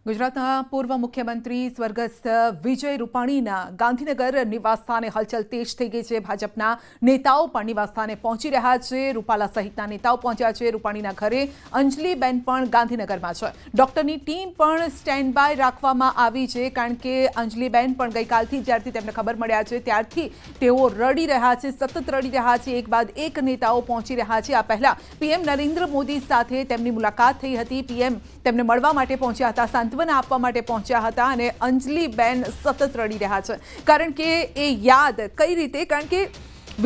ગુજરાતના પૂર્વ મુખ્યમંત્રી સ્વર્ગસ્થ વિજય રૂપાણીના ગાંધીનગર નિવાસસ્થાને હલચલ તેજ થઈ ગઈ છે। ભાજપના નેતાઓ પણ નિવાસસ્થાને પહોંચી રહ્યા છે। રૂપાલા સહિતના નેતાઓ પહોંચ્યા છે। રૂપાણીના ઘરે અંજલિબેન પણ ગાંધીનગરમાં છે। ડોક્ટરની ટીમ પણ સ્ટેન્ડ બાય રાખવામાં આવી છે, કારણ કે અંજલિબેન પણ ગઈકાલથી જ્યારથી તેમને ખબર મળ્યા છે ત્યારથી તેઓ રડી રહ્યા છે, સતત રડી રહ્યા છે। એક બાદ એક નેતાઓ પહોંચી રહ્યા છે। આ પહેલા પીએમ નરેન્દ્ર મોદી સાથે તેમની મુલાકાત થઈ હતી। પીએમ તેમને મળવા માટે પહોંચ્યા હતા, સાંત્વના આપવા માટે પહોંચ્યા હતા અને અંજલિબેન સતત રડી રહ્યા છે, કારણ કે એ યાદ કઈ રીતે, કારણ કે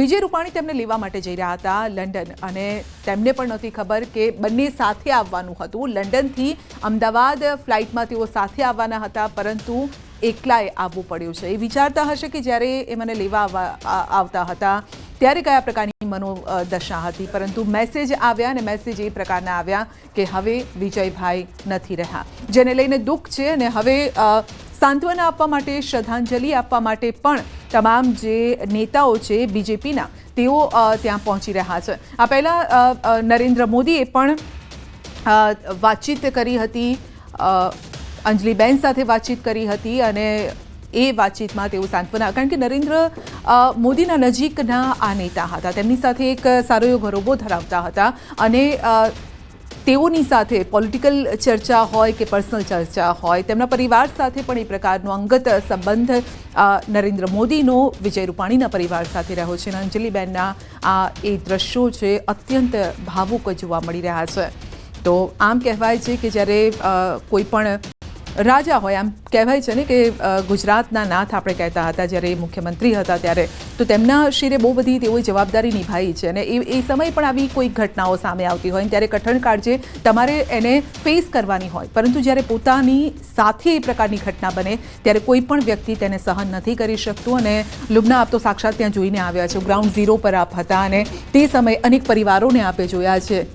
વિજય રૂપાણી તેમને લેવા માટે જઈ રહ્યા હતા લંડન, અને તેમને પણ નથી ખબર કે બંને સાથે આવવાનું હતું। લંડનથી અમદાવાદ ફ્લાઇટમાં તેઓ સાથે આવવાના હતા, પરંતુ એકલાએ આવવું પડ્યું છે। એ વિચારતા હશે કે જ્યારે એ મને લેવા આવતા હતા ત્યારે કયા પ્રકારની મનોદશા હતી, પરંતુ મેસેજ આવ્યા અને મેસેજ એ પ્રકારના આવ્યા કે હવે વિજયભાઈ નથી રહ્યા, જેને લઈને દુઃખ છે। અને હવે સાંત્વના આપવા માટે, શ્રદ્ધાંજલિ આપવા માટે પણ તમામ જે નેતાઓ છે બીજેપીના, તેઓ ત્યાં પહોંચી રહ્યા છે। આ પહેલાં નરેન્દ્ર મોદીએ પણ વાતચીત કરી હતી, અંજલિબેન સાથે વાતચીત કરી હતી, અને એ વાતચીતમાં તેઓ સાંત્વના, કારણ કે નરેન્દ્ર મોદીના નજીકના આ નેતા હતા, તેમની સાથે એક સારો એવો ઘરોબો ધરાવતા હતા, અને તેઓની સાથે પોલિટિકલ ચર્ચા હોય કે પર્સનલ ચર્ચા હોય, તેમના પરિવાર સાથે પણ એ પ્રકારનો અંગત સંબંધ નરેન્દ્ર મોદીનો વિજય રૂપાણીના પરિવાર સાથે રહ્યો છે। અને અંજલિબેનના આ એ દ્રશ્યો છે અત્યંત ભાવુક જોવા મળી રહ્યા છે। તો આમ કહેવાય છે કે જ્યારે કોઈ પણ રાજા હોય, આમ કહેવાય છે ને કે ગુજરાતના નાથ આપણે કહેતા હતા જ્યારે મુખ્યમંત્રી હતા ત્યારે, તો તેમના શિરે બહુ બધી તેઓએ જવાબદારી નિભાવી છે, અને એ સમયે પણ આવી કોઈ ઘટનાઓ સામે આવતી હોય ત્યારે કઠણ કાળજે તમારે એને ફેસ કરવાની હોય, પરંતુ જ્યારે પોતાની સાથે એ પ્રકારની ઘટના બને ત્યારે કોઈ પણ વ્યક્તિ તેને સહન નથી કરી શકતું। અને લુબના આપ તો સાક્ષાત ત્યાં જોઈને આવ્યા છો, ગ્રાઉન્ડ ઝીરો પર આપ હતા, અને તે સમયે અનેક પરિવારોને આપે જોયા છે।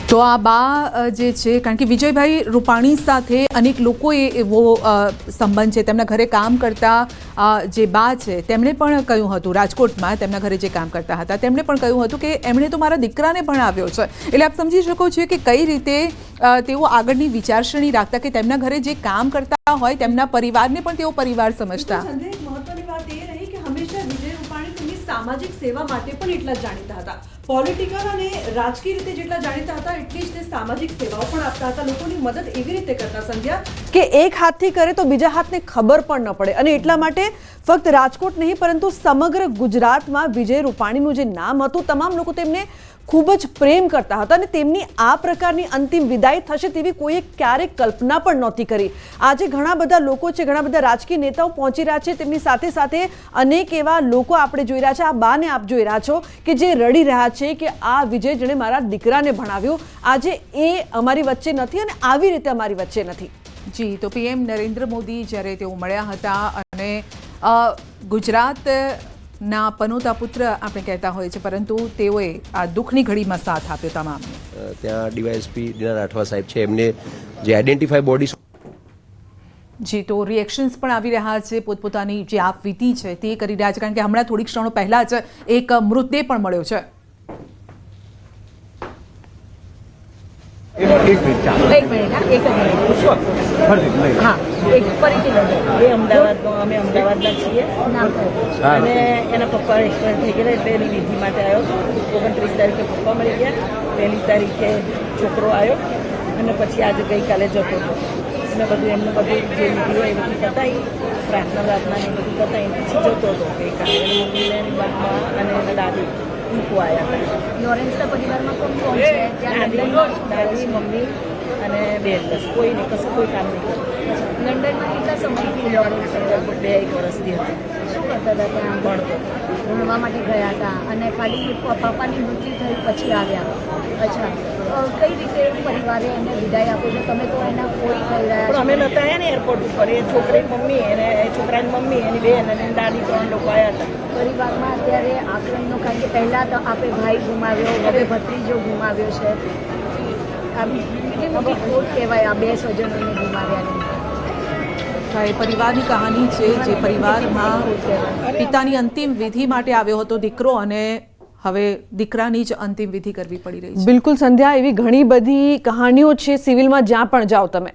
તો આ બા જે છે, કારણ કે વિજયભાઈ રૂપાણી સાથે અનેક લોકોએ એવો સંબંધ છે, તેમના ઘરે કામ કરતા જે બા છે તેમણે પણ કહ્યું હતું, રાજકોટમાં તેમના ઘરે જે કામ કરતા હતા તેમણે પણ કહ્યું હતું કે એમણે તો મારા દીકરાને ભણાવ્યો છે। એટલે આપ સમજી શકો છો કે કઈ રીતે તેઓ આગળની વિચારસરણી રાખતા, કે તેમના ઘરે જે કામ કરતા હોય તેમના પરિવારને પણ તેઓ પરિવાર સમજતા। મહત્વની વાત એ રહી કે હંમેશા વિજય રૂપાણી તેમની સામાજિક સેવા માટે પણ એટલા જાણીતા હતા, પોલિટિકલ અને રાજકીય રીતે જેટલા જાણીતા હતા એટલી જ તે સામાજિક સેવાઓ પણ આપતા હતા। લોકોની મદદ એવી રીતે કરતા સંધ્યા કે એક હાથથી કરે તો બીજા હાથને ખબર પણ ન પડે, અને એટલા માટે ફક્ત રાજકોટ નહીં પરંતુ સમગ્ર ગુજરાતમાં વિજય રૂપાણીનું જે નામ હતું, તમામ લોકો તેમને ખૂબ જ પ્રેમ કરતા હતા, અને તેમની આ પ્રકારની અંતિમ વિદાય થશે તેવી કોઈએ ક્યારેક કલ્પના પણ નહોતી કરી। આજે ઘણા બધા લોકો છે, ઘણા બધા રાજકીય નેતાઓ પહોંચી રહ્યા છે, તેમની સાથે સાથે અનેક એવા લોકો આપણે જોઈ રહ્યા છે। આ બાને આપ જોઈ રહ્યા છો કે જે રડી રહ્યા છે કે આ વિજય જેણે મારા દીકરાને ભણાવ્યું, આજે એ અમારી વચ્ચે નથી અને આવી રીતે અમારી વચ્ચે નથી। જી, તો પીએમ નરેન્દ્ર મોદી જ્યારે તેઓ મળ્યા હતા, અને ગુજરાત ના પનોતા પુત્ર આપણે કહેતા હોય છે, પરંતુ તેઓએ આ દુઃખની ઘડીમાં સાથ આપ્યો તમામને। ત્યાં ડીવાયએસપી દિના રાઠવા સાહેબ છે, એમને જે આઈડેન્ટિફાઈ બોડી, જી, તો રિએક્શન્સ પણ આવી રહ્યા છે, પોતપોતાની જે આપવીતી છે તે કરી રહ્યા છે, કારણ કે હમણાં થોડીક ક્ષણો પહેલા જ એક મૃતદેહ પણ મળ્યો છે। અમે અમદાવાદના છીએ અને એના પપ્પા એક્સપાયર થઈ ગયા એટલે એની વિધિ માટે આવ્યો હતો। 29 તારીખે પપ્પા મળી ગયા, 1 તારીખે છોકરો આવ્યો, અને પછી આજે ગઈકાલે જતો હતો, અને બધું એમનું બધું જે વિધિ હોય એ બધું પતાવી, પ્રાર્થના એ બધું પતાવી પછી જતો હતો ગઈકાલે। મમ્મીને એની બાપા અને એના દાદી મૂકવા આવ્યા હતા। લોરેન્સના પરિવારમાં કોણ છે? દાદી, મમ્મી અને બેન, બસ કોઈ નહીં, કશું કોઈ કામ નહીં કરતું। લંડનમાં કેટલા સમયથી લોરેન્સ? 2-1 વર્ષથી હતી। શું કરતા હતા ત્યાં? ભણતો, ભણવા માટે ગયા હતા, અને ખાલી પપ્પાની મૃત્યુ થઈ પછી આવ્યા? અચ્છા, કઈ રીતે પરિવારે એમને વિદાય આપો છો? તમે તો એના કોઈ થઈ રહ્યા પણ અમે નહોતા આવ્યા ને એરપોર્ટ ઉપર, એ છોકરીની મમ્મી અને છોકરાની મમ્મી, એની બેન અને દાદી 3 લોકો આવ્યા હતા। પરિવારમાં અત્યારે આક્રમનો, કારણ કે પહેલાં તો આપણે ભાઈ ગુમાવ્યો, હવે ભત્રીજો ગુમાવ્યો છે, કેટલી મોટી ખોટ કહેવાય આ 2 સ્વજનોને ગુમાવ્યાની. એ પરિવારની કહાની છે, જે પરિવારમાં પિતાની અંતિમ વિધિ માટે આવ્યો હતો દીકરો, અને હવે દીકરાની જ અંતિમ વિધિ કરવી પડી રહી છે. बिल्कुल संध्या, એવી ઘણી બધી કહાનીઓ છે સિવિલમાં, જ્યાં પણ જાઓ તમે.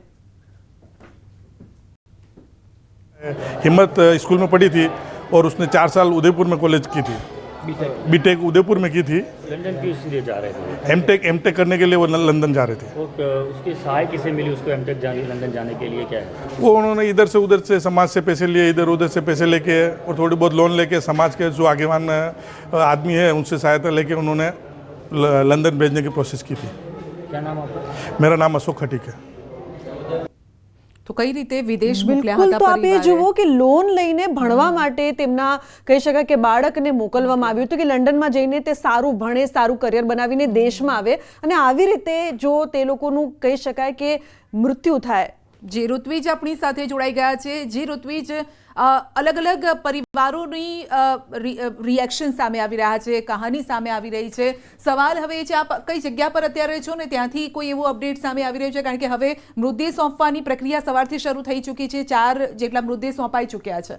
हिम्मत स्कूल में पढ़ी थी और उसने 4 साल उदयपुर में कॉलेज की थी, बीटेक उदयपुर में की थी. लंदन क्यों इसलिए जा रहे थे? एमटेक करने के लिए वो लंदन जा रहे थे. और उसकी सहाय किसे मिली उसको एमटेक लंदन जाने के लिए? क्या है वो उन्होंने इधर से उधर से समाज से पैसे लिए, इधर उधर से पैसे लेके और थोड़ी बहुत लोन लेके समाज के जो आगेवान आदमी है उनसे सहायता लेके उन्होंने लंदन भेजने की कोशिश की थी. क्या नाम आपका? मेरा नाम अशोक खटीक है. તો કઈ રીતે વિદેશ મોકલ્યા બિલકુલ, હતા તો આપ એ પરિવારે? જુઓ કે લોન લઈને ભણવા માટે તેમના કહી શકાય કે બાળકને મોકલવામાં આવ્યું હતું કે લંડનમાં જઈને તે સારું ભણે, સારું કરિયર બનાવીને દેશમાં આવે, અને આવી રીતે જો તે લોકોનું કહી શકાય કે મૃત્યુ થાય. જે ઋત્વિજ આપણી સાથે જોડાઈ ગયા છે. જે ઋત્વિજ, અલગ અલગ પરિવારોની રિએક્શન સામે આવી રહ્યા છે, કહાની સામે આવી રહી છે. સવાલ હવે છે, આપ કઈ જગ્યા પર અત્યારે છો ને ત્યાંથી કોઈ એવું અપડેટ સામે આવી રહ્યું છે? કારણ કે હવે મૃતદેહ સોંપવાની પ્રક્રિયા સવારથી શરૂ થઈ ચૂકી છે. 4 જેટલા મૃતદેહ સોંપાઈ ચૂક્યા છે.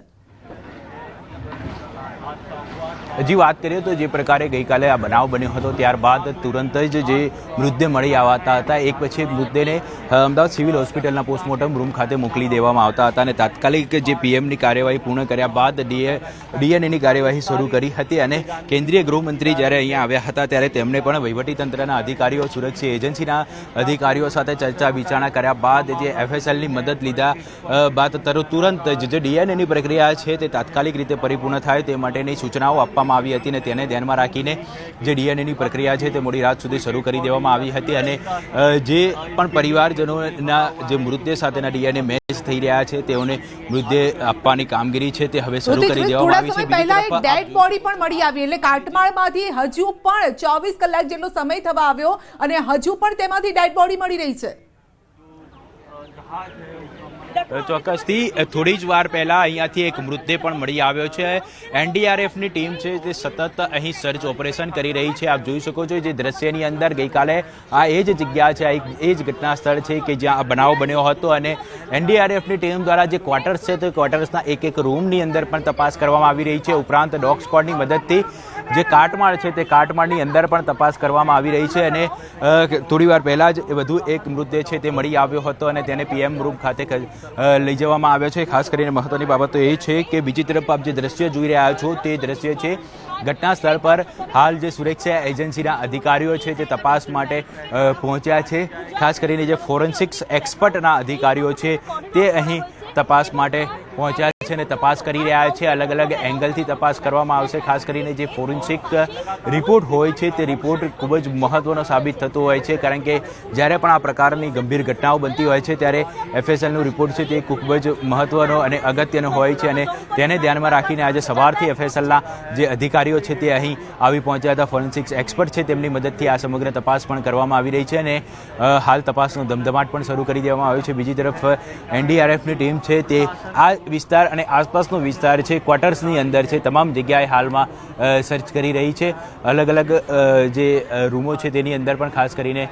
હજી વાત કરીએ તો જે પ્રકારે ગઈકાલે આ બનાવ બન્યો હતો ત્યારબાદ તુરંત જ જે મૃતદેહ મળી આવતા હતા, એક પછી મૃતદેહને અમદાવાદ સિવિલ હોસ્પિટલના પોસ્ટમોર્ટમ રૂમ ખાતે મોકલી દેવામાં આવતા હતા, અને તાત્કાલિક જે પીએમની કાર્યવાહી પૂર્ણ કર્યા બાદ ડીએનએની કાર્યવાહી શરૂ કરી હતી. અને કેન્દ્રીય ગૃહમંત્રી જ્યારે અહીંયા આવ્યા હતા ત્યારે તેમણે પણ વહીવટીતંત્રના અધિકારીઓ, સુરક્ષા એજન્સીના અધિકારીઓ સાથે ચર્ચા વિચારણા કર્યા બાદ જે એફએસએલની મદદ લીધા બાદ તુરંત જે ડીએનએની પ્રક્રિયા છે તે તાત્કાલિક રીતે પરિપૂર્ણ થાય તે માટેની સૂચનાઓ આપવામાં આવી હતી, અને તેને ધ્યાનમાં રાખીને જે ડીએનએની પ્રક્રિયા છે તે મોડી રાત સુધી શરૂ કરી દેવામાં આવી હતી. અને જે પણ પરિવારજનોના જે મૃતદેહ સાથેના ડીએનએ મેચ થઈ રહ્યા છે તેઓને મૃતદેહ આપવાની કામગીરી છે તે હવે શરૂ કરી દેવામાં આવી છે. પહેલા એક ડેડ બોડી પણ મળી આવી, એટલે કાટમાળમાંથી હજુ પણ 24 કલાક જેટલો સમય થવા આવ્યો અને હજુ પણ તેમાંથી ડેડ બોડી મળી રહી છે. ચોક્કસથી થોડી જ વાર પહેલા અહીંયાથી એક મૃતદેહ પણ મળી આવ્યો છે. એનડીઆરએફની ટીમ છે તે સતત અહીં સર્ચ ઓપરેશન કરી રહી છે. આપ જોઈ શકો છો જે દ્રશ્યની અંદર ગઈકાલે આ એ જ જગ્યા છે, એ જ ઘટના સ્થળ છે કે જ્યાં આ બનાવ બન્યો હતો, અને એનડીઆરએફની ટીમ દ્વારા જે ક્વાર્ટર્સ છે તે ક્વાર્ટર્સના એક રૂમની અંદર પણ તપાસ કરવામાં આવી રહી છે. ઉપરાંત ડોગ સ્ક્વોડની મદદથી જે કાટમાળ છે તે કાટમાળની અંદર પણ તપાસ કરવામાં આવી રહી છે. અને થોડી વાર પહેલા જ વધુ એક મૃતદેહ છે તે મળી આવ્યો હતો અને તેને પીએમ રૂમ ખાતે લઈ જવામાં આવ્યો છે. ખાસ કરીને મહત્વની બાબત તો એ છે કે બીજી તરફ આપ જે દ્રશ્ય જોઈ રહ્યા છો તે દ્રશ્ય છે ઘટના સ્થળ પર હાલ જે સુરક્ષા એજન્સીના અધિકારીઓ છે તે તપાસ માટે પહોંચ્યા છે. ખાસ કરીને જે ફોરેન્સિક્સ એક્સપર્ટના અધિકારીઓ છે તે અહીં તપાસ માટે પહોંચ્યા છે અને તપાસ કરી રહ્યા છે. અલગ અલગ એંગલથી તપાસ કરવામાં આવશે. ખાસ કરીને જે ફોરેન્સિક રિપોર્ટ હોય છે તે રિપોર્ટ ખૂબ જ મહત્વનો સાબિત થતો હોય છે, કારણ કે જ્યારે પણ આ પ્રકારની ગંભીર ઘટનાઓ બનતી હોય છે ત્યારે એફએસએલનો રિપોર્ટ છે તે ખૂબ જ મહત્વનો અને અગત્યનો હોય છે, અને તેને ધ્યાનમાં રાખીને આજે સવારથી એફએસએલના જે અધિકારીઓ છે તે અહીં આવી પહોંચ્યા હતા. ફોરેન્સિક્સ એક્સપર્ટ છે તેમની મદદથી આ સમગ્ર તપાસ પણ કરવામાં આવી રહી છે, અને હાલ તપાસનો ધમધમાટ પણ શરૂ કરી દેવામાં આવ્યો છે. બીજી તરફ એનડીઆરએફની ટીમ છે તે આ વિસ્તાર અને આસપાસનો વિસ્તાર છે, ક્વાર્ટર્સની અંદર છે, તમામ જગ્યાએ હાલમાં સર્ચ કરી રહી છે. અલગ અલગ જે રૂમો છે તેની અંદર પણ ખાસ કરીને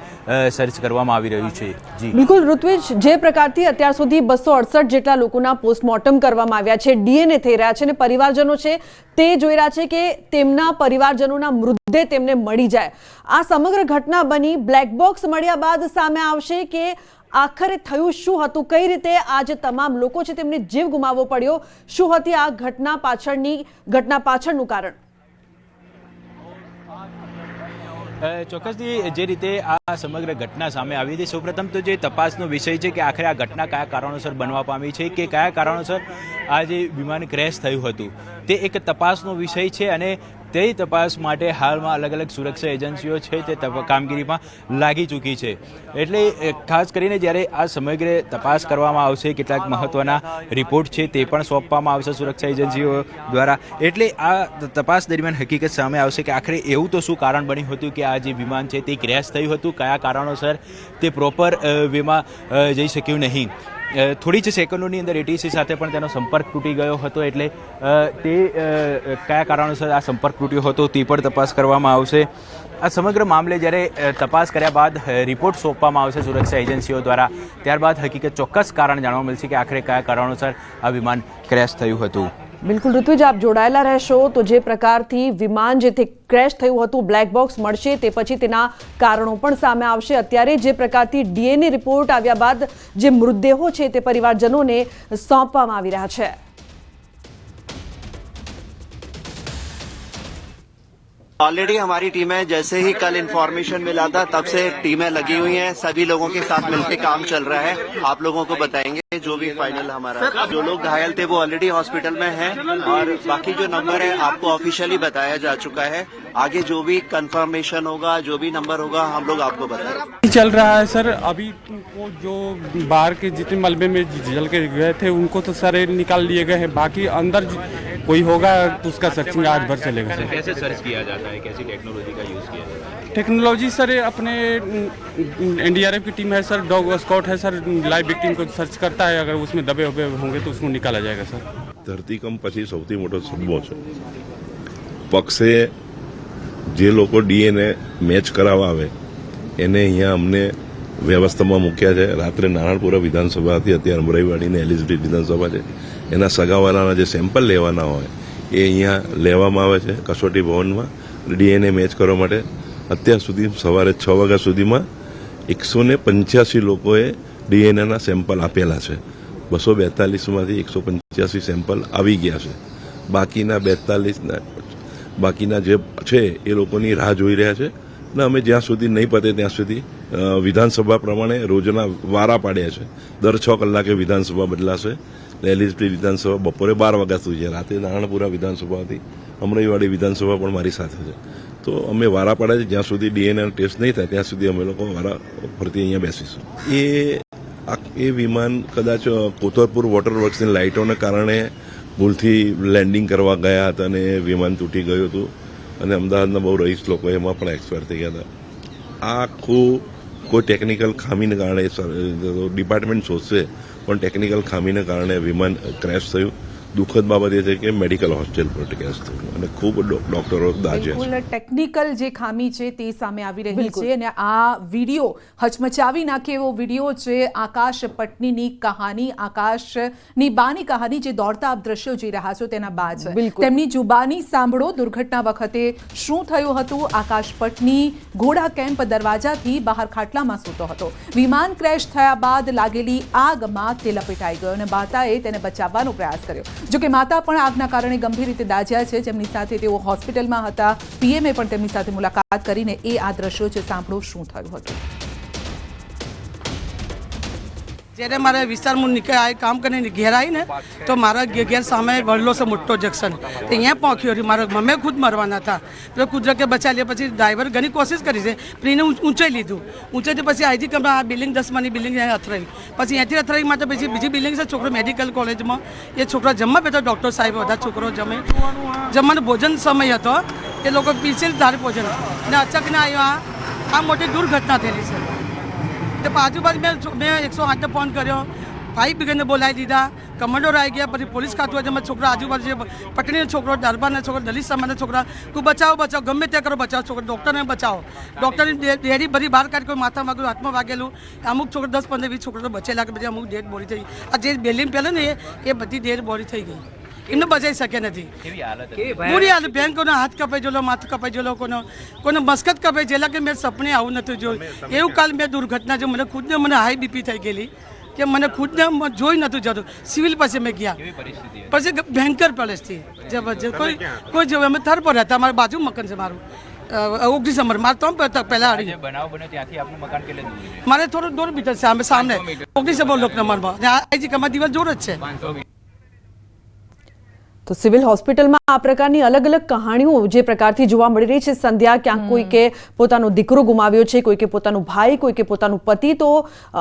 સર્ચ કરવામાં આવી રહ્યું છે. જી બિલકુલ ઋત્વિજ, જે પ્રકારથી અત્યાર સુધી 268 જેટલા લોકોના પોસ્ટમોર્ટમ કરવામાં આવ્યા છે, ડીએનએ થઈ રહ્યા છે, અને પરિવારજનો છે તે જોઈ રહ્યા છે કે તેમના પરિવારજનોના મૃતદેહ તેમને મળી જાય. આ સમગ્ર ઘટના બની, બ્લેક બોક્સ મળ્યા બાદ સામે આવશે કે આખરે થયું શું હતું, કઈ રીતે આ જે તમામ લોકો છે તેમને જીવ ગુમાવવો પડ્યો, શું હતી આ ઘટના પાછળનું કારણ? ચોક્કસથી જે રીતે આ સમગ્ર ઘટના સામે આવી હતી, સૌપ્રથમ તો જે તપાસનો વિષય છે કે આખરે આ ઘટના કયા કારણોસર બનવા પામી છે, કે કયા કારણોસર આ જે વિમાન ક્રેશ થયું હતું તે એક તપાસનો વિષય છે. અને તે તપાસ માટે હાલમાં અલગ અલગ સુરક્ષા એજન્સીઓ છે તે કામગીરીમાં લાગી ચૂકી છે. એટલે ખાસ કરીને જ્યારે આ સમગ્ર તપાસ કરવામાં આવશે, કેટલાક મહત્વના રિપોર્ટ છે તે પણ સોંપવામાં આવશે સુરક્ષા એજન્સીઓ દ્વારા. એટલે આ તપાસ દરમિયાન હકીકત સામે આવશે કે આખરે એવું તો શું કારણ બન્યું હતું કે આ જે વિમાન છે તે ક્રેશ થયું હતું, કયા કારણોસર તે પ્રોપર વેમાં જઈ શક્યું નહીં. થોડી જ સેકન્ડોની અંદર એટીસી સાથે પણ તેનો સંપર્ક તૂટી ગયો હતો, એટલે તે કયા કારણોસર આ સંપર્ક તૂટ્યો હતો તે પણ તપાસ કરવામાં આવશે. આ સમગ્ર મામલે જ્યારે તપાસ કર્યા બાદ રિપોર્ટ સોંપવામાં આવશે સુરક્ષા એજન્સીઓ દ્વારા, ત્યારબાદ હકીકત ચોક્કસ કારણ જાણવા મળશે કે આખરે કયા કારણોસર આ વિમાન ક્રેશ થયું હતું. બિલકુલ ઋત્વિજ, આપ જોડાયેલા રહેશો. તો જે પ્રકારથી વિમાન જે ક્રેશ થયું હતું, બ્લેક બોક્સ મળશે, તે પછી તેના કારણો પણ સામે આવશે. અત્યારે જે પ્રકારથી ડીએનએ રિપોર્ટ આવ્યા બાદ જે મૃતદેહો છે તે પરિવારજનોને સોંપવામાં આવી રહ્યા છે. ऑलरेडी हमारी टीमें जैसे ही कल इन्फॉर्मेशन मिला था तब से टीमें लगी हुई हैं, सभी लोगों के साथ मिलकर काम चल रहा है. आप लोगों को बताएंगे जो भी फाइनल हमारा, जो लोग घायल थे वो ऑलरेडी हॉस्पिटल में हैं और बाकी जो नंबर है आपको ऑफिशियली बताया जा चुका है. आगे जो भी कंफर्मेशन होगा, जो भी नंबर होगा, हम लोग आपको बताएंगे. चल रहा है सर. अभी वो जो बाहर के जितने मलबे में जल के गए थे उनको तो सर निकाल लिए गए हैं, बाकी अंदर कोई होगा तो उसका सर्चिंग आज भर चलेगा. सर कैसे सर्च किया जाता है, कैसी टेक्नोलॉजी का यूज़ किया जाता है? टेक्नोलॉजी सर अपने एनडीआरएफ की टीम है सर, डॉग स्कॉट है सर, लाइव विक्टिम को सर्च करता है. अगर उसमें दबे हुए होंगे तो उसको निकाला जाएगा सर. ધરતીકંપ પછી સૌથી મોટો સદમો છે. પક્ષે જે લોકો ડીએનએ મેચ કરાવવા આવે એને અહીંયા અમને વ્યવસ્થામાં મૂક્યા છે. રાત્રે નારણપુરા વિધાનસભાથી અત્યારે અમરાઈવાડીને એલિઝબેથ વિધાનસભા છે એના સગાવાલાના જે સેમ્પલ લેવાના હોય એ અહીંયા લેવામાં આવે છે કસોટી ભવનમાં ડીએનએ મેચ કરવા માટે. અત્યાર સુધી સવારે 6 વાગ્યા સુધીમાં 185 લોકોએ ડીએનએના સેમ્પલ આપેલા છે. 242માંથી 185 સેમ્પલ આવી ગયા છે. બાકીના 42 બાકીના જે છે એ લોકોની રાહ જોઈ રહ્યા છે ને અમે જ્યાં સુધી નહીં પતે ત્યાં સુધી વિધાનસભા પ્રમાણે રોજના વારા પાડ્યા છે. દર 6 કલાકે વિધાનસભા બદલાશે. એલિઝબેથ વિધાનસભા બપોરે 12 વાગ્યા સુધી છે. રાતે નારણપુરા વિધાનસભા હતી, અમરાઈવાડી વિધાનસભા પણ મારી સાથે છે. તો અમે વારા પાડ્યા છે. જ્યાં સુધી ડીએનએ ટેસ્ટ નહીં થાય ત્યાં સુધી અમે લોકો વારા ફરતી અહીંયા બેસીશું. એ વિમાન કદાચ કોતરપુર વોટર વર્ક્સની લાઇટોને કારણે ભૂલથી લેન્ડિંગ કરવા ગયા હતા અને એ વિમાન તૂટી ગયું હતું અને અમદાવાદના બહુ રહીશ લોકો એમાં પણ એક્સપાયર થઈ ગયા હતા. આ આખું કોઈ ટેકનિકલ ખામીને કારણે ડિપાર્ટમેન્ટ શોધશે, પણ ટેકનિકલ ખામીને કારણે વિમાન ક્રેશ થયું. દુઃખદ બાબત એ છે કે મેડિકલ હોસ્ટેલ પર ક્રેશ થયું અને ખૂબ ડોક્ટરો દાજ્યા છે. ટેકનિકલ જે ખામી છે તે સામે આવી રહી છે અને આ વિડીયો હચમચાવી નાખે એવો વિડીયો છે. આકાશ પટનીની કહાની, આકાશની બાની કહાની, જે દોડતા આપ દ્રશ્યો જોઈ રહ્યા છો તેના બા છે. તેમની જુબાની સાંભળો. દુર્ઘટના વખતે શું થયું હતું? આકાશ પટની ઘોડા કેમ્પ દરવાજાથી બહાર ખાટલામાં સૂતો હતો. વિમાન ક્રેશ થયા બાદ લાગેલી આગમાં તે લપેટાઈ ગયો અને માતાએ તેને બચાવવાનો પ્રયાસ કર્યો. જોકે માતા પણ આગના કારણે ગંભીર રીતે દાઝ્યા છે, જેમની સાથે તેઓ હોસ્પિટલમાં હતા. પીએમએ પણ તેમની સાથે મુલાકાત કરીને એ આ દ્રશ્યો છે સાંભળો શું થયું હતું. જ્યારે મારા વિસ્તારમાં નીકળ્યા કામ કરીને ઘેર આવીને તો મારા ઘેર સામે વડલો છે મોટો જંકશન, અહીંયા પહોંચ્યો હતી. મારા મમ્મી ખુદ મરવાના હતા. તો કુદરતે બચાવી લે. પછી ડ્રાઈવર ઘણી કોશિશ કરી છે, પણ એને ઊંચાઈ લીધું. ઊંચાઈથી પછી આઈથી કે આ બિલ્ડિંગ 10માની બિલ્ડિંગ અથડાઈ. પછી અહીંથી અથડાઈ માટે પછી બીજી બિલ્ડિંગ છે છોકરો મેડિકલ કોલેજમાં, એ છોકરા જમવા બેઠો. ડૉક્ટર સાહેબ બધા છોકરો જમવાનો ભોજન સમય હતો, એ લોકો પીછે ધારે ભોજન અને અચાનક આવ્યા. આ મોટી દુર્ઘટના થયેલી છે. તો આજુબાજુ મેં 108ને ફોન કર્યો, ફાયર બ્રિગેડને બોલાવી દીધા, કમાન્ડર આવી ગયા. પછી પોલીસ ખાતું હોય, છોકરા આજુબાજુ જે પટણીના છોકરો, દરબારના છોકરા, દલિત સમાજના છોકરા, તું બચાવો ગમે તે કરો, બચાવો છોકરા, ડૉક્ટરને બચાવો. ડૉક્ટરની ડેરી બધી બહાર કાઢી, કોઈ માથા વાગેલું, હાથમાં વાગેલું. અમુક છોકરા 10, 15, 20 છોકરા બચેલા, કે બધી અમુક ડેડ બોડી થઈ. આ જે બિલ્ડિંગ પહેલે ને એ બધી ડેડ બોડી થઈ ગઈ. એમને બચાવી શકે નથી. પૂરી હાલત. બેંકોનો હાથ કપાઈ ગયેલો, માથું કપાઈ ગયેલો, કોનો મસ્કત કપાઈ ગયેલા કે મેં સપને આવું નથી જોયું. એવું કાલ મેં દુર્ઘટના જો મને ખુદને હાઈ બીપી થઈ ગયેલી કે મને ખુદને જોઈ નતું જતું. સિવિલ પાસે મેં ગયા, પછી ભયંકર પરિસ્થિતિ જબરજસ્ત. કોઈ જોવે અમે થર પર હતા. મારા બાજુ મકાન છે મારું, 29 નંબર. મારે 3 પહેલા હારી મારે થોડું દૂર ભીતર છે સામે 29 નંબર લોક નંબરમાં. આજી કમા દિવસ જોર જ છે. તો સિવિલ હોસ્પિટલમાં આ પ્રકારની અલગ અલગ કહાણીઓ જે પ્રકારથી જોવા મળી રહી છે. સંધ્યા, ક્યાંક કોઈકે પોતાનો દીકરો ગુમાવ્યો છે, કોઈકે પોતાનું ભાઈ, કોઈકે પોતાનું પતિ. તો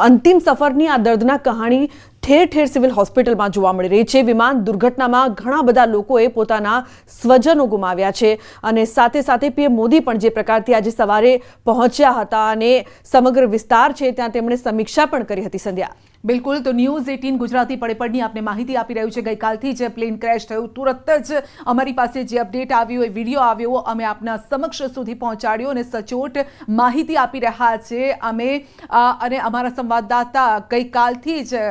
અંતિમ સફરની આ દર્દનાક કહાણી ઠેર ઠેર સિવિલ હોસ્પિટલમાં જોવા મળી રહી છે. વિમાન દુર્ઘટનામાં ઘણા બધા લોકોએ પોતાના સ્વજનો ગુમાવ્યા છે અને સાથે સાથે પીએમ મોદી પણ જે પ્રકારથી આજે સવારે પહોંચ્યા હતા અને સમગ્ર વિસ્તાર છે ત્યાં તેમણે સમીક્ષા પણ કરી હતી. સંધ્યા. બિલકુલ, તો ન્યૂઝ 18 ગુજરાતી પડે આપને માહિતી આપી રહ્યું છે. ગઈકાલથી જે પ્લેન ક્રેશ થયું તુરંત જ અમારી પાસે જે અપડેટ આવ્યો, એ વિડીયો આવ્યો, અમે આપના સમક્ષ સુધી પહોંચાડ્યો અને સચોટ માહિતી આપી રહ્યા છે અમે. અને અમારા સંવાદદાતા ગઈકાલથી જ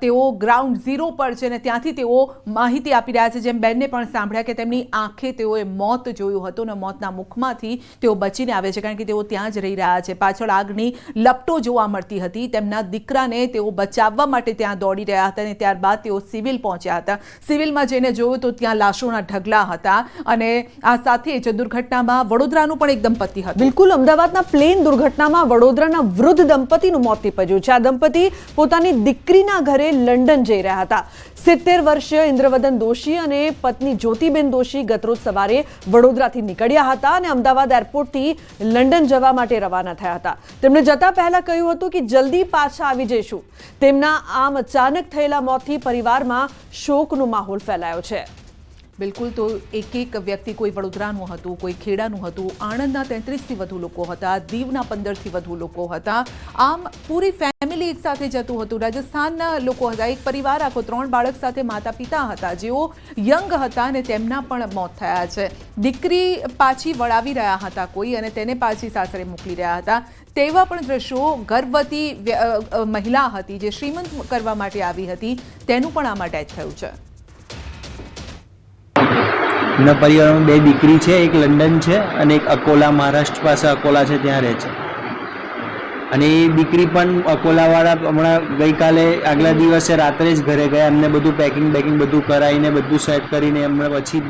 તેઓ ગ્રાઉન્ડ ઝીરો પર છે અને ત્યાંથી તેઓ માહિતી આપી રહ્યા છે. જેમ બેનને પણ સાંભળ્યા કે તેમની આંખે તેઓએ મોત જોયું હતું અને મોતના મુખમાંથી તેઓ બચીને આવે છે, કારણ કે તેઓ ત્યાં જ રહી રહ્યા છે. પાછળ આગની લપટો જોવા મળતી હતી. તેમના દીકરાને તેઓ બચાવવા માટે ત્યાં દોડી રહ્યા હતા અને ત્યારબાદ તેઓ સિવિલ પહોંચ્યા હતા. સિવિલમાં જઈને જોયું તો ત્યાં લાશોના ઢગલા હતા અને આ સાથે જ દુર્ઘટનામાં વડોદરાનું પણ એક દંપતી હતું. બિલકુલ, અમદાવાદના પ્લેન દુર્ઘટનામાં વડોદરાના વૃદ્ધ દંપતીનું મોત નીપજ્યું છે. આ દંપતી પોતાની દીકરીના ઘરે લંડન જઈ રહ્યા હતા. 70 વર્ષીય ઇન્દ્રવદન દોશી અને પત્ની જ્યોતિબેન દોશી ગતરોજ સવારે વડોદરાથી નીકળ્યા હતા અને અમદાવાદ એરપોર્ટથી લંડન જવા માટે રવાના થયા હતા. તેમણે જતા પહેલા કહ્યું હતું કે જલ્દી પાછા આવી જઈશું. તેમના આમ અચાનક થયેલા મોતથી પરિવારમાં શોકનો માહોલ ફેલાયો છે. બિલકુલ, તો એક વ્યક્તિ, કોઈ વડોદરાનું હતું, કોઈ ખેડાનું હતું, આણંદના 33થી વધુ લોકો હતા, દીવના 15થી વધુ લોકો હતા. આમ પૂરી ફેમિલી એક સાથે જતું હતું. રાજસ્થાનના લોકો હતા, એક પરિવાર આખો 3 બાળક સાથે માતા પિતા હતા જેઓ યંગ હતા અને તેમના પણ મોત થયા છે. દીકરી પાછી વળાવી રહ્યા હતા કોઈ અને તેને પાછી સાસરે મોકલી રહ્યા હતા. તેવા પણ દ્રશ્યો. ગર્ભવતી મહિલા હતી જે શ્રીમંત કરવા માટે આવી હતી, તેનું પણ આમાં ડેથ થયું છે. એમના પરિવારમાં 2 દીકરી છે, એક લંડન છે અને એક અકોલા, મહારાષ્ટ્ર પાસે અકોલા છે, ત્યાં રહે છે. અને એ દીકરી પણ અકોલાવાળા હમણાં ગઈકાલે આગલા દિવસે રાત્રે જ ઘરે ગયા. એમને બધું પેકિંગ બધું કરાવીને બધું સેટ કરીને એમને પછી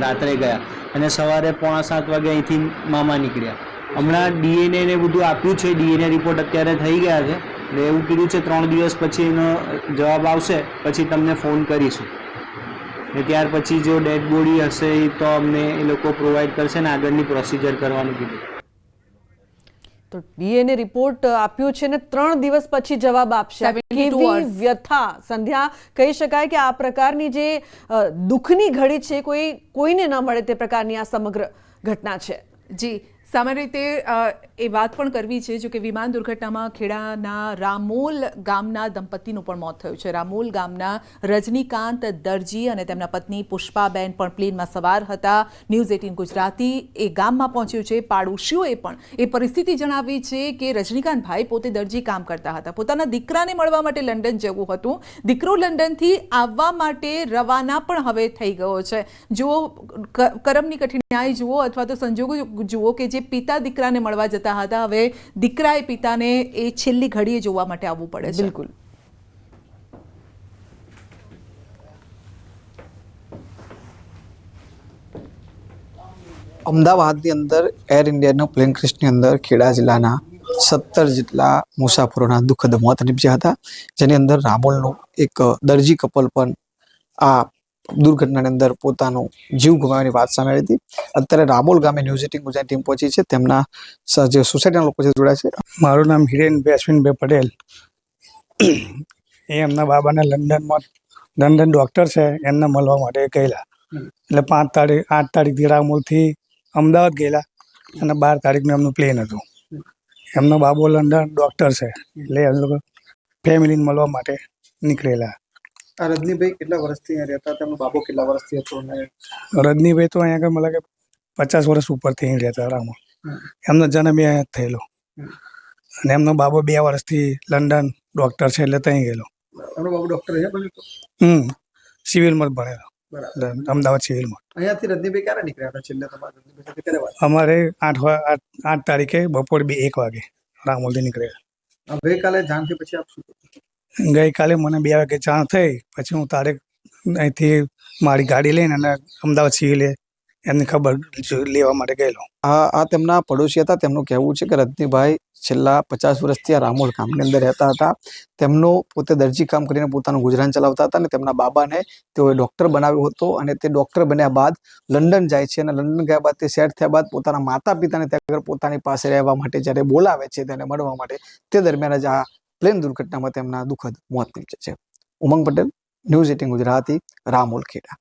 રાત્રે ગયા અને સવારે 6:45 વાગે અહીંથી મામા નીકળ્યા. હમણાં DNA ને બધું આપ્યું છે. DNA રિપોર્ટ અત્યારે થઈ ગયા છે એટલે એવું કીધું છે 3 દિવસ પછી એનો જવાબ આવશે, પછી તમને ફોન કરીશું. ને ત્યાર પછી જો ડેડ બોડી હશે તો અમને એ લોકો પ્રોવાઈડ કરશે ને આગળની પ્રોસિજર કરવાનું કીધું. તો DNA રિપોર્ટ આપ્યો છે ને 3 દિવસ પછી જવાબ આપશે. કેવી વ્યથા સંધ્યા, કહી શકાય કે આ પ્રકારની જે દુઃખની ઘડી છે કોઈને ન મળે તે પ્રકારની આ સમગ્ર ઘટના છે. જી, સામાન્ય રીતે એ વાત પણ કરવી છે જો કે વિમાન દુર્ઘટનામાં ખેડાના રામોલ ગામના દંપતીનું પણ મોત થયું છે. રામોલ ગામના રજનીકાંત દરજી અને તેમના પત્ની પુષ્પાબેન પણ પ્લેનમાં સવાર હતા. ન્યૂઝ 18 ગુજરાતી એ ગામમાં પહોંચ્યું છે. પાડોશીઓએ પણ એ પરિસ્થિતિ જણાવી છે કે રજનીકાંતભાઈ પોતે દરજી કામ કરતા હતા. પોતાના દીકરાને મળવા માટે લંડન જવું હતું. દીકરો લંડનથી આવવા માટે રવાના પણ હવે થઈ ગયો છે. જુઓ, કરમની કઠિનાઈ જુઓ અથવા તો સંજોગો જુઓ કે જે પિતા દીકરાને મળવા જતા હતા, હવે દીકરાએ પિતાને એ છેલ્લી ઘડીએ જોવા માટે આવવું પડે છે. બિલકુલ. અમદાવાદની અંદર એર ઇન્ડિયાનો પ્લેન ક્રેશની અંદર ખેડા જિલ્લાના 17 જેટલા મુસાફરોના દુઃખદ મોત નીપજ્યા હતા, જેની અંદર રામોલનું એક દરજી કપલ પણ આ દુર્ઘટનાની અંદર પોતાનો જીવ ગુમાવવાની વાત સામે આવી હતી. અત્યારે રામોલ ગામે ન્યૂઝ 18 ગુજરાતી ટીમ પહોંચી છે. તેમના જે સોસાયટીના લોકો જોડાયા છે. મારું નામ હિરેનભાઈ અશ્વિનભાઈ પટેલ. એ એમના બાબાના લંડન ડૉક્ટર છે, એમને મળવા માટે ગયેલા. એટલે 8 તારીખથી રામોલથી અમદાવાદ ગયેલા અને 12 તારીખનું એમનું પ્લેન હતું. એમનો બાબો લંડન ડૉક્ટર છે એટલે એમ લોકો ફેમિલીને મળવા માટે નીકળેલા. રજનીભાઈ કેટલા વર્ષથી અહીંયા રહેતા હતા? એમનો બાબો કેટલા વર્ષથી હતો? રજનીભાઈ તો અહીંયા આગળ મતલબ કે 50 વર્ષ ઉપરથી અહીં રહેતા રામોલ. એમનો જન્મ અહીંયા થયેલો અને એમનો બાબો 2 વર્ષથી લંડન ડૉક્ટર છે એટલે ત્યાં ગયેલો. એમનો બાબો ડૉક્ટર અહીંયા ભણેલો? સિવિલમાં જ ભણેલો, અમદાવાદ સિવિલમાં. અહીંયાથી રજનીભાઈ ક્યારે નીકળ્યા હતા છેલ્લે? અમારે 8 તારીખે બપોરે 1 વાગે રામોલથી નીકળ્યા. ગઈકાલે જાણથી પછી આપ શું? ગઈકાલે મને 2 વાગે જાણ થઈ, પછી હું તારે અહીંથી મારી ગાડી લઈને અને અમદાવાદ સિવિલે એમની ખબર લેવા માટે ગયેલો. આ તેમના પડોશી હતા. તેમનું કહેવું છે કે રજનીભાઈ છેલ્લા 50 વર્ષથી આ રામોલ ગામની અંદર રહેતા હતા. તેમનું પોતે દરજી કામ કરીને પોતાનું ગુજરાન ચલાવતા હતા અને તેમના બાબાને તેઓએ ડૉક્ટર બનાવ્યો હતો અને તે ડૉક્ટર બન્યા બાદ લંડન જાય છે અને લંડન ગયા બાદ તે સેટ થયા બાદ પોતાના માતા પિતાને ત્યાં પોતાની પાસે રહેવા માટે જ્યારે બોલાવે છે તેને મળવા માટે, તે દરમિયાન જ આ પ્લેન દુર્ઘટનામાં તેમના દુઃખદ મોત નીપજે છે. ઉમંગ પટેલ, ન્યૂઝ 18 ગુજરાતી, રામોલ, ખેડા.